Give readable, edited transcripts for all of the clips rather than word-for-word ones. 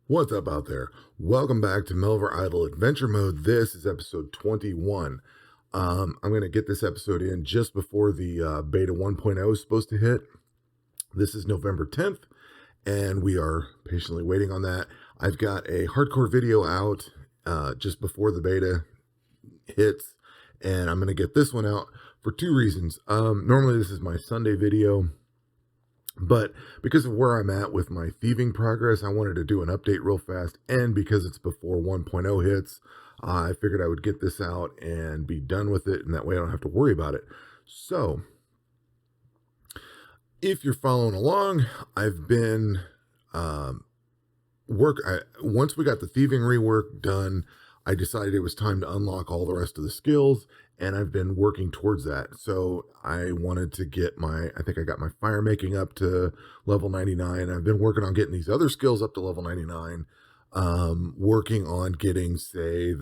What's up out there? Welcome back to Melvor Idle Adventure Mode. This is episode 21. I'm going to get this episode in just before the beta 1.0 is supposed to hit. This is November 10th, and we are patiently waiting on that. I've got a hardcore video out just before the beta hits, and I'm going to get this one out for two reasons. Normally, this is my Sunday video. But because of where I'm at with my thieving progress, I wanted to do an update real fast. And because it's before 1.0 hits, I figured I would get this out and be done with it. And that way I don't have to worry about it. So if you're following along, I've been once we got the thieving rework done, I decided it was time to unlock all the rest of the skills, and I've been working towards that. So I wanted to get I think I got my fire making up to level 99. I've been working on getting these other skills up to level 99, working on getting, say,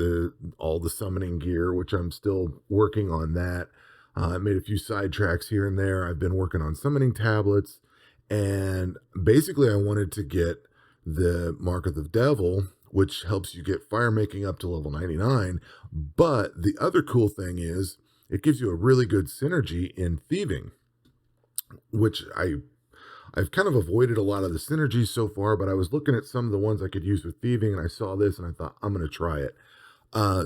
all the summoning gear, which I'm still working on that. I made a few sidetracks here and there. I've been working on summoning tablets, and basically I wanted to get the Mark of the Devil, which helps you get fire making up to level 99. But the other cool thing is it gives you a really good synergy in thieving, which I've kind of avoided a lot of the synergies so far, but I was looking at some of the ones I could use with thieving, and I saw this and I thought, I'm going to try it.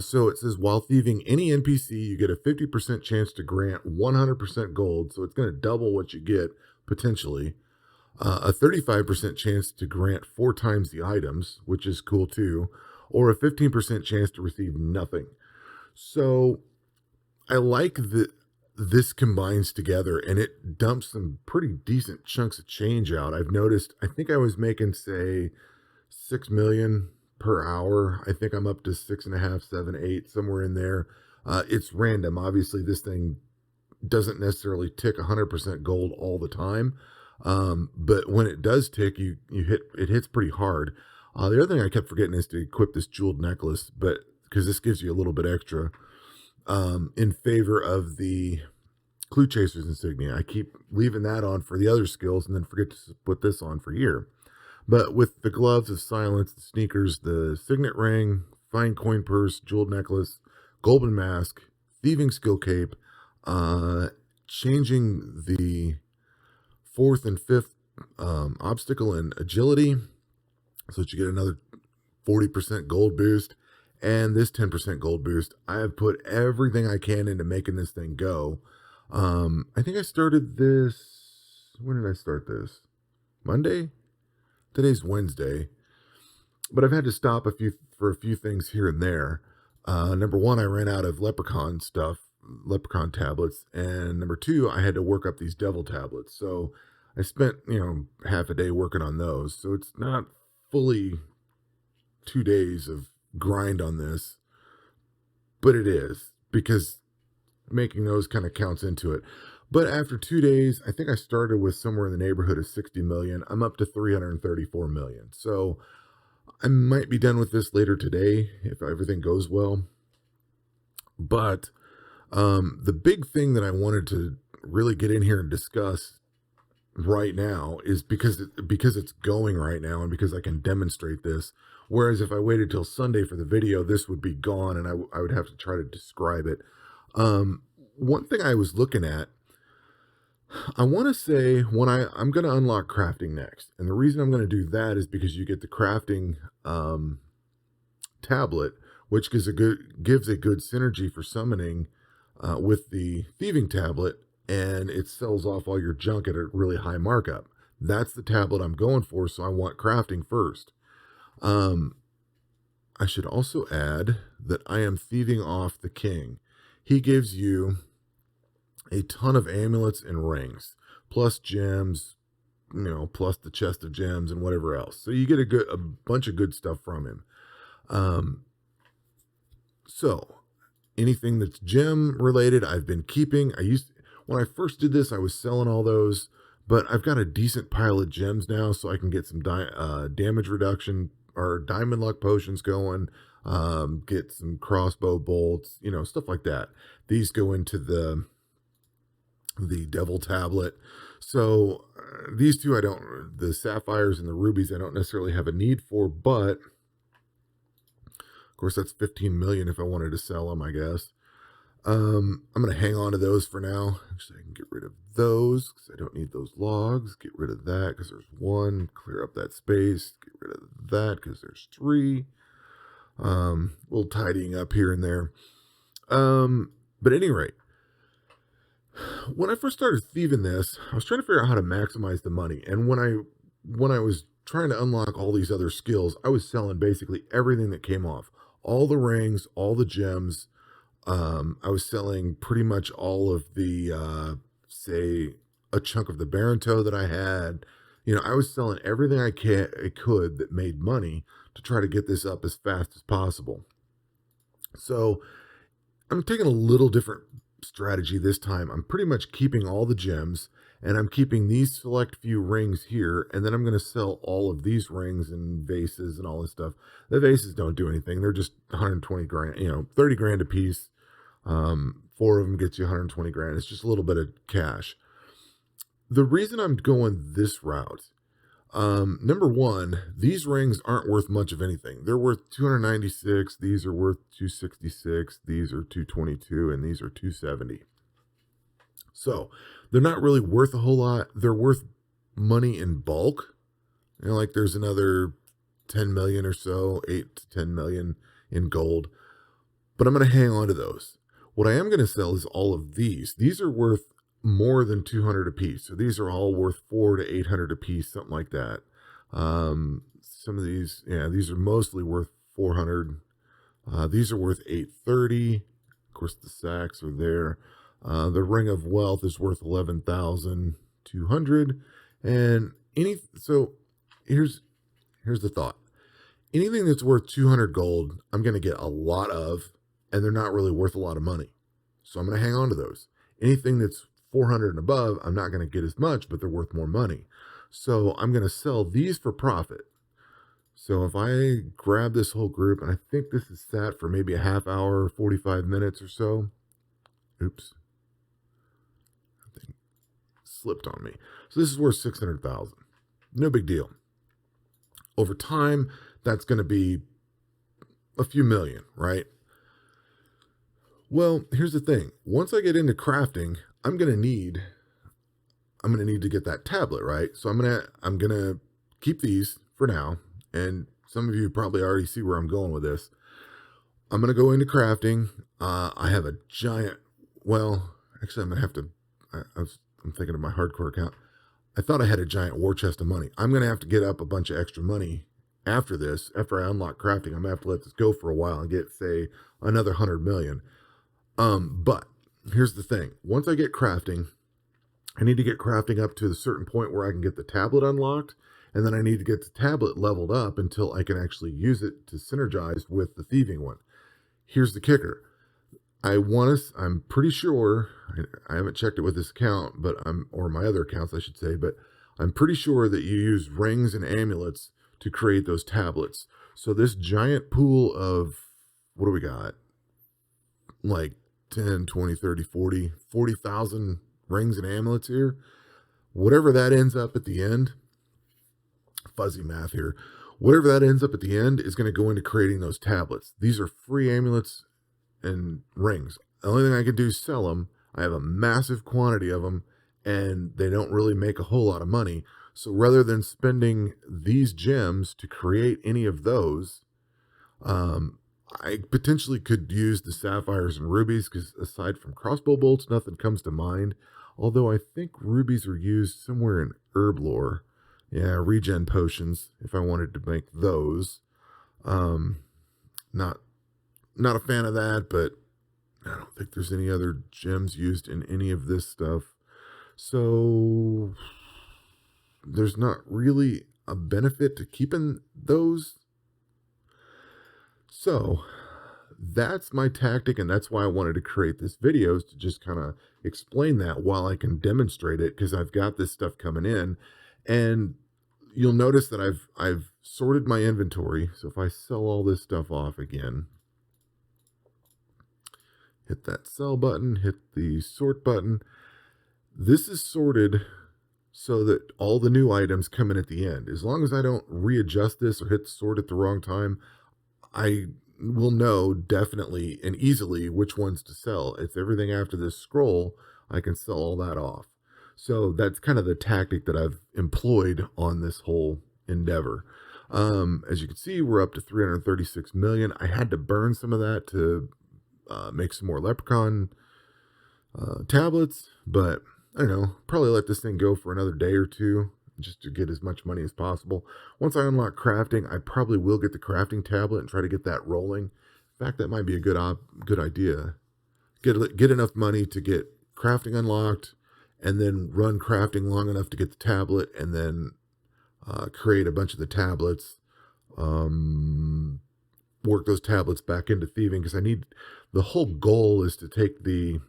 So it says, while thieving any NPC, you get a 50% chance to grant 100% gold. So it's going to double what you get potentially. A 35% chance to grant 4 times the items, which is cool too, or a 15% chance to receive nothing. So I like that this combines together and it dumps some pretty decent chunks of change out. I've noticed, I think I was making, say, 6 million per hour. I think I'm up to 6.5, 7, 8, somewhere in there. It's random. Obviously, this thing doesn't necessarily tick 100% gold all the time. But when it does tick, it hits pretty hard. The other thing I kept forgetting is to equip this jeweled necklace, but because this gives you a little bit extra, in favor of the Clue Chaser's insignia. I keep leaving that on for the other skills and then forget to put this on for here. But with the gloves of silence, the sneakers, the signet ring, fine coin purse, jeweled necklace, golden mask, thieving skill cape, changing the 4th and 5th obstacle and agility, so that you get another 40% gold boost, and this 10% gold boost. I have put everything I can into making this thing go. I think I started this, when did I start this? Monday? Today's Wednesday. But I've had to stop for a few things here and there. Number one, I ran out of leprechaun tablets, and number two, I had to work up these devil tablets. So I spent, half a day working on those. So it's not fully 2 days of grind on this, but it is, because making those kind of counts into it. But after 2 days, I think I started with somewhere in the neighborhood of 60 million. I'm up to 334 million. So I might be done with this later today if everything goes well. But the big thing that I wanted to really get in here and discuss right now is because it's going right now and because I can demonstrate this. Whereas if I waited till Sunday for the video, this would be gone and I would have to try to describe it. One thing I was looking at, I want to say when I'm going to unlock crafting next. And the reason I'm going to do that is because you get the crafting tablet, which gives a good synergy for summoning with the thieving tablet, and it sells off all your junk at a really high markup. That's the tablet I'm going for, so I want crafting first. I should also add that I am thieving off the king. He gives you a ton of amulets and rings, plus gems, plus the chest of gems and whatever else. So you get a bunch of good stuff from him. So anything that's gem related, I've been keeping. When I first did this, I was selling all those, but I've got a decent pile of gems now, so I can get some damage reduction or diamond luck potions going, get some crossbow bolts, stuff like that. These go into the the devil tablet. So these two I don't, the sapphires and the rubies I don't necessarily have a need for, but of course that's 15 million if I wanted to sell them, I guess. I'm going to hang on to those for now. Actually, I can get rid of those because I don't need those logs. Get rid of that because there's one. Clear up that space. Get rid of that because there's three. A little tidying up here and there. But at any rate, when I first started thieving this, I was trying to figure out how to maximize the money. And when I was trying to unlock all these other skills, I was selling basically everything that came off. All the rings, all the gems. I was selling pretty much all of the, say, a chunk of the Baronto that I had. You know, I was selling everything I could that made money to try to get this up as fast as possible. So I'm taking a little different strategy this time. I'm pretty much keeping all the gems, and I'm keeping these select few rings here, and then I'm going to sell all of these rings and vases and all this stuff. The vases don't do anything. They're just 120 grand, 30 grand a piece. 4 of them gets you 120 grand. It's just a little bit of cash. The reason I'm going this route, number one, these rings aren't worth much of anything. They're worth 296. These are worth 266. These are 222, and these are 270. So they're not really worth a whole lot. They're worth money in bulk. Like there's another 10 million or so, 8 to 10 million in gold. But I'm going to hang on to those. What I am going to sell is all of these. These are worth more than 200 a piece. So these are all worth 400 to 800 a piece, something like that. Some of these, these are mostly worth 400. These are worth 830. Of course, the sacks are there. The Ring of Wealth is worth 11,200. And so here's the thought. Anything that's worth 200 gold, I'm going to get a lot of, and they're not really worth a lot of money. So I'm going to hang on to those. Anything that's 400 and above, I'm not going to get as much, but they're worth more money. So I'm going to sell these for profit. So if I grab this whole group, and I think this is sat for maybe a half hour, 45 minutes or so. Oops. I think slipped on me. So this is worth 600,000. No big deal. Over time, that's going to be a few million, right? Well, here's the thing. Once I get into crafting, I'm going to need to get that tablet, right? So I'm going to keep these for now. And some of you probably already see where I'm going with this. I'm going to go into crafting. I have a giant, well, actually I'm going to have to, I'm thinking of my hardcore account. I thought I had a giant war chest of money. I'm going to have to get up a bunch of extra money after this. After I unlock crafting, I'm going to have to let this go for a while and get, say, another 100 million. But here's the thing. Once I get crafting, I need to get crafting up to a certain point where I can get the tablet unlocked. And then I need to get the tablet leveled up until I can actually use it to synergize with the thieving one. Here's the kicker. I'm pretty sure, I haven't checked it with this account, or my other accounts, I should say, but I'm pretty sure that you use rings and amulets to create those tablets. So this giant pool of, what do we got? Like 10, 20, 30, 40,000 rings and amulets here. Whatever that ends up at the end, fuzzy math here, whatever that ends up at the end is going to go into creating those tablets. These are free amulets and rings. The only thing I can do is sell them. I have a massive quantity of them, and they don't really make a whole lot of money. So rather than spending these gems to create any of those, I potentially could use the sapphires and rubies, because aside from crossbow bolts, nothing comes to mind. Although I think rubies are used somewhere in herb lore. Yeah, regen potions, if I wanted to make those. Not a fan of that, but I don't think there's any other gems used in any of this stuff. So there's not really a benefit to keeping those. So that's my tactic, and that's why I wanted to create this video, is to just kind of explain that while I can demonstrate it, because I've got this stuff coming in. And you'll notice that I've sorted my inventory. So if I sell all this stuff off again, hit that sell button, hit the sort button, This is sorted so that all the new items come in at the end. As long as I don't readjust this or hit sort at the wrong time, I will know definitely and easily which ones to sell. It's everything after this scroll, I can sell all that off. So that's kind of the tactic that I've employed on this whole endeavor. As you can see, we're up to 336 million. I had to burn some of that to make some more leprechaun tablets, but I don't know, probably let this thing go for another day or two just to get as much money as possible. Once I unlock crafting, I probably will get the crafting tablet and try to get that rolling. In fact, that might be a good idea. Get enough money to get crafting unlocked, and then run crafting long enough to get the tablet, and then create a bunch of the tablets. Work those tablets back into thieving, because I need, the whole goal is to take the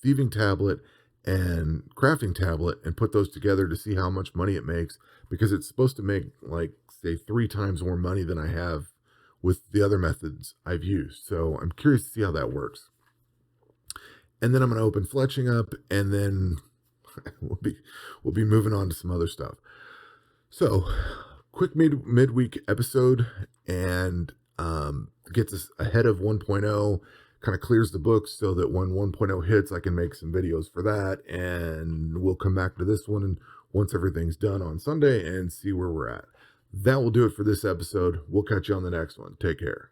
thieving tablet and crafting tablet and put those together to see how much money it makes, because it's supposed to make, like, say 3 times more money than I have with the other methods I've used. So I'm curious to see how that works. And then I'm going to open fletching up, and then we'll be moving on to some other stuff. So quick midweek episode, and gets us ahead of 1.0, kind of clears the books so that when 1.0 hits, I can make some videos for that, and we'll come back to this one and once everything's done on Sunday and see where we're at. That will do it for this episode. We'll catch you on the next one. Take care.